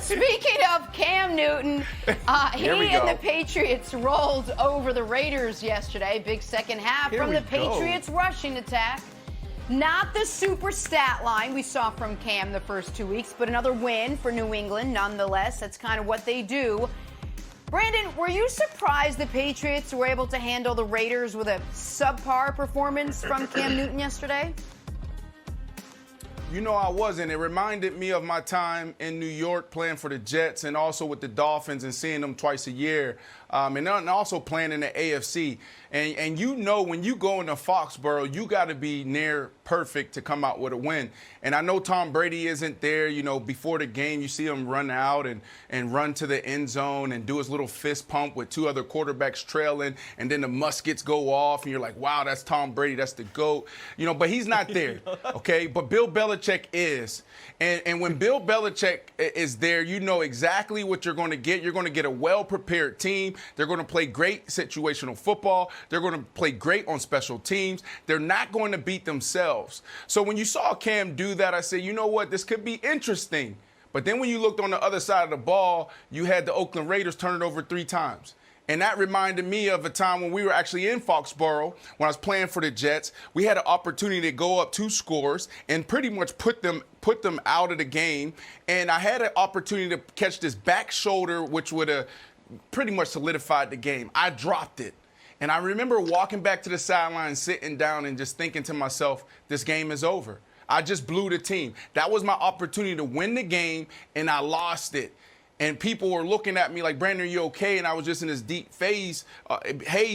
Speaking of Cam Newton, he and the Patriots rolled over the Raiders yesterday. Big second half from the Patriots rushing attack. Not the super stat line we saw from Cam the first 2 weeks, but another win for New England nonetheless. That's kind of what they do. Brandon, were you surprised the Patriots were able to handle the Raiders with a subpar performance from Cam Newton yesterday? You know, I wasn't. It reminded me of my time in New York playing for the Jets and also with the Dolphins and seeing them twice a year. And also playing in the AFC. And you know when you go into Foxborough, you got to be near perfect to come out with a win. And I know Tom Brady isn't there. You know, before the game, you see him run out and run to the end zone and do his little fist pump with two other quarterbacks trailing. And then the muskets go off. And you're like, wow, that's Tom Brady. That's the GOAT. You know, but he's not there. Okay. But Bill Belichick is. And when Bill Belichick is there, you know exactly what you're going to get. You're going to get a well-prepared team. They're going to play great situational football. They're going to play great on special teams. They're not going to beat themselves. So when you saw Cam do that, I said, you know what, this could be interesting. But then when you looked on the other side of the ball, you had the Oakland Raiders turn it over 3 times. And that reminded me of a time when we were actually in Foxborough, when I was playing for the Jets. We had an opportunity to go up 2 scores and pretty much put them out of the game. And I had an opportunity to catch this back shoulder, which would have pretty much solidified the game. I dropped it. And I remember walking back to the sideline, sitting down and just thinking to myself, this game is over. I just blew the team. That was my opportunity to win the game, and I lost it. And people were looking at me like, Brandon, are you okay? And I was just in this deep haze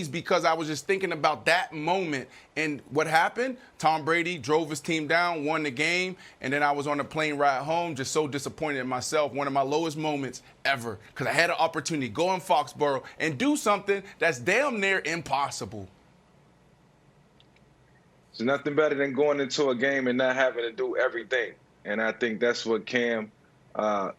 because I was just thinking about that moment. And what happened? Tom Brady drove his team down, won the game, and then I was on the plane ride home just so disappointed in myself. One of my lowest moments ever because I had an opportunity to go in Foxborough and do something that's damn near impossible. There's nothing better than going into a game and not having to do everything. And I think that's what Cam had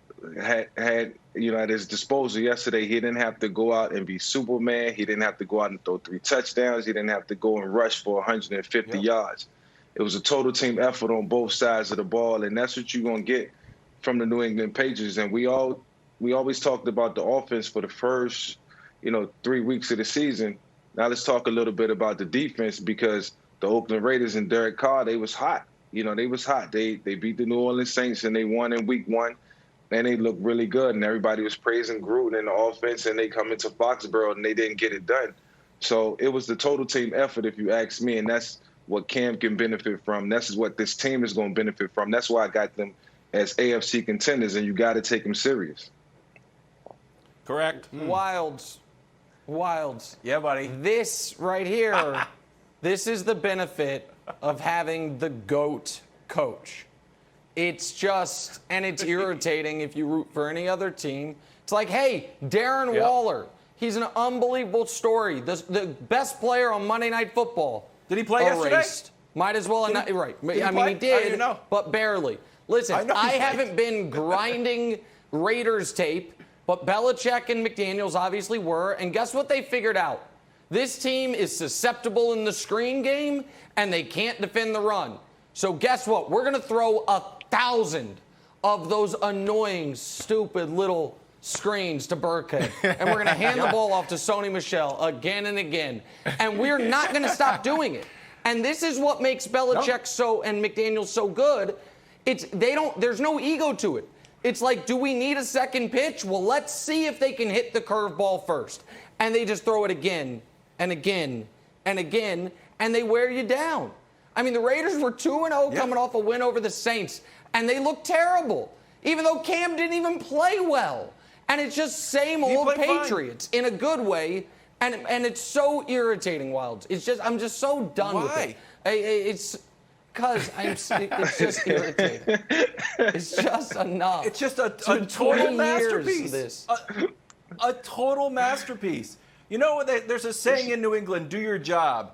at his disposal yesterday. He didn't have to go out and be Superman. He didn't have to go out and throw 3 touchdowns. He didn't have to go and rush for 150 yards. It was a total team effort on both sides of the ball, and that's what you're going to get from the New England Patriots. And we always talked about the offense for the first 3 weeks of the season. Now let's talk a little bit about the defense, because the Oakland Raiders and Derek Carr, they was hot. They was hot. They beat the New Orleans Saints, and they won in week 1. And they looked really good, and everybody was praising Gruden and the offense, and they come into Foxborough, and they didn't get it done. So it was the total team effort, if you ask me, and that's what Cam can benefit from. That's what this team is going to benefit from. That's why I got them as AFC contenders, and you got to take them serious. Correct. Wilds. Yeah, buddy. This right here, this is the benefit of having the GOAT coach. It's just, and it's irritating if you root for any other team. It's like, hey, Darren Waller, he's an unbelievable story. The best player on Monday Night Football. Did he play yesterday? Might as well. Right. I mean, he did, but barely. Listen, I haven't been grinding Raiders tape, but Belichick and McDaniels obviously were. And guess what they figured out? This team is susceptible in the screen game, and they can't defend the run. So guess what? We're going to throw 1,000 of those annoying, stupid little screens to Burkhead. And we're going to hand the ball off to Sony Michel again and again. And we're not going to stop doing it. And this is what makes Belichick and McDaniels so good. There's no ego to it. It's like, do we need a second pitch? Well, let's see if they can hit the curveball first. And they just throw it again and again and again, and they wear you down. I mean, the Raiders were 2-0 coming off a win over the Saints, and they looked terrible, even though Cam didn't even play well. And it's just same old Patriots in a good way, and it's so irritating, Wilds. I'm just so done with it. It's because it's just irritating. It's just enough. It's just a total masterpiece. A total masterpiece. You know, there's a saying in New England, do your job.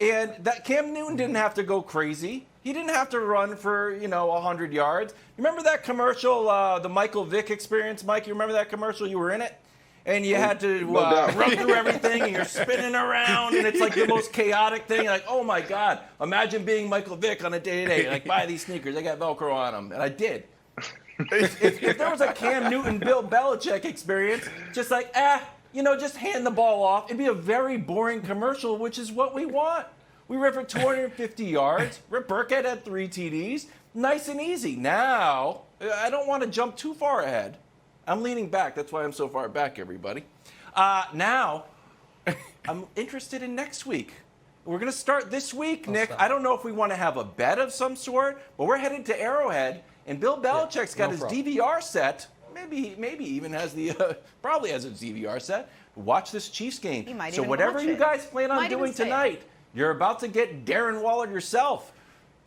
And that Cam Newton didn't have to go crazy. He didn't have to run for, 100 yards. Remember that commercial, the Michael Vick experience, Mike? You remember that commercial? You were in it? And you had to run through everything, and you're spinning around, and it's like the most chaotic thing. You're like, oh, my God. Imagine being Michael Vick on a day-to-day. Like, buy these sneakers. They got Velcro on them. And I did. if there was a Cam Newton, Bill Belichick experience, just like, just hand the ball off, it'd be a very boring commercial, which is what we want. We ran for 250 yards. Rip Burkhead had 3 TDs. Nice and easy. Now, I don't want to jump too far ahead. I'm leaning back. That's why I'm so far back, everybody. Now, I'm interested in next week. We're going to start this week, Nick. I don't know if we want to have a bet of some sort, but we're headed to Arrowhead, and Bill Belichick's got his DVR set. Maybe even has probably has his DVR set. Watch this Chiefs game. So whatever you guys plan on doing tonight, you're about to get Darren Waller yourself.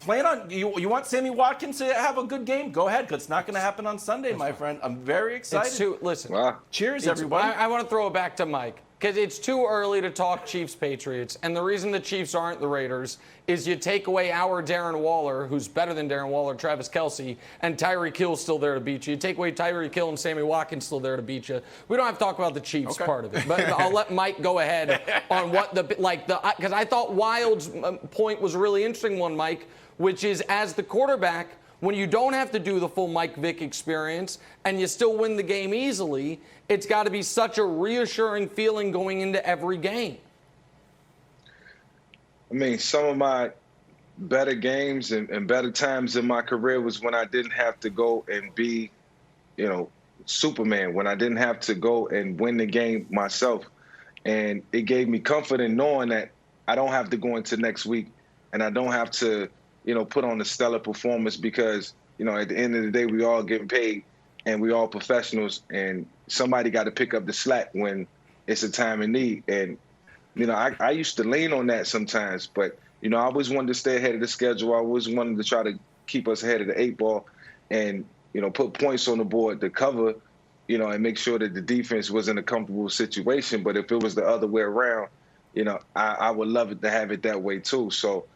Plan on you want Sammy Watkins to have a good game? Go ahead, because it's not going to happen on Sunday, my friend. I'm very excited. Listen, cheers, everybody. I want to throw it back to Mike, because it's too early to talk Chiefs-Patriots. And the reason the Chiefs aren't the Raiders is you take away our Darren Waller, who's better than Darren Waller, Travis Kelce, and Tyreek Hill's still there to beat you. You take away Tyreek Hill and Sammy Watkins still there to beat you. We don't have to talk about the Chiefs part of it. But I'll let Mike go ahead on what because I thought Wild's point was a really interesting one, Mike, which is as the quarterback, when you don't have to do the full Mike Vick experience and you still win the game easily, it's got to be such a reassuring feeling going into every game. I mean, some of my better games and better times in my career was when I didn't have to go and be, Superman, when I didn't have to go and win the game myself. And it gave me comfort in knowing that I don't have to go into next week and I don't have to, put on a stellar performance because, at the end of the day, we all getting paid and we all professionals and somebody got to pick up the slack when it's a time of need. And, I used to lean on that sometimes, but, I always wanted to stay ahead of the schedule. I always wanted to try to keep us ahead of the 8 ball and, put points on the board to cover, and make sure that the defense was in a comfortable situation. But if it was the other way around, I would love it to have it that way too. So,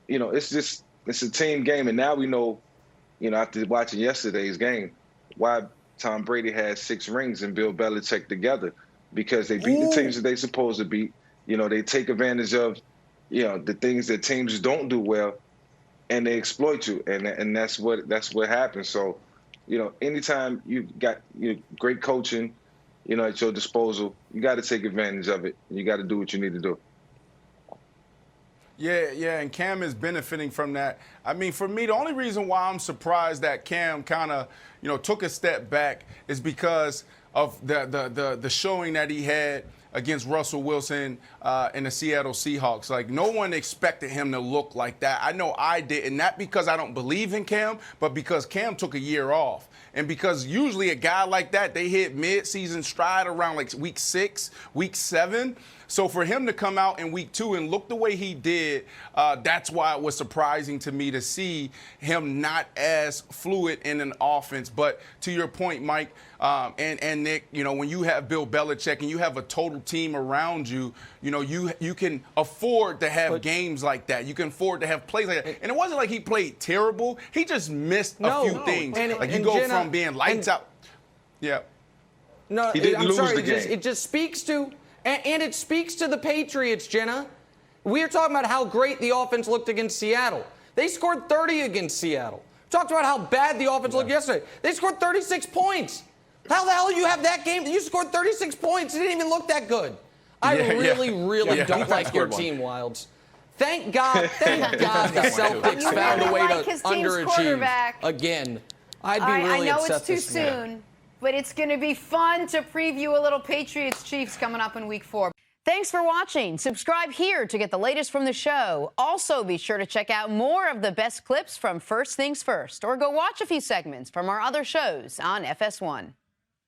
it's a team game. And now we know, after watching yesterday's game, why Tom Brady has 6 rings and Bill Belichick together, because they beat the teams that they supposed to beat. They take advantage of, the things that teams don't do well, and they exploit you. And that's what happens. So, anytime you've got great coaching, at your disposal, you got to take advantage of it. You got to do what you need to do. Yeah, and Cam is benefiting from that. I mean, for me, the only reason why I'm surprised that Cam kind of, took a step back is because of the showing that he had against Russell Wilson in the Seattle Seahawks. Like, no one expected him to look like that. I know I didn't. Not because I don't believe in Cam, but because Cam took a year off. And because usually a guy like that, they hit mid-season stride around like week 6, week 7. So for him to come out in week 2 and look the way he did, that's why it was surprising to me to see him not as fluid in an offense. But to your point, Mike and Nick, when you have Bill Belichick and you have a total team around you, you can afford to have games like that. You can afford to have plays like that. And it wasn't like he played terrible. He just missed a few things. You go from being lights out. Yeah. No, he didn't lose the game. It just speaks to. And it speaks to the Patriots, Jenna. We are talking about how great the offense looked against Seattle. They scored 30 against Seattle. Talked about how bad the offense looked yesterday. They scored 36 points. How the hell do you have that game? You scored 36 points. It didn't even look that good. I really don't like your team, Wilds. Thank God the Celtics found a way to underachieve again. I'd be really upset. I know it's too soon. But it's going to be fun to preview a little Patriots-Chiefs coming up in Week 4. Thanks for watching. Subscribe here to get the latest from the show. Also, be sure to check out more of the best clips from First Things First, or go watch a few segments from our other shows on FS1.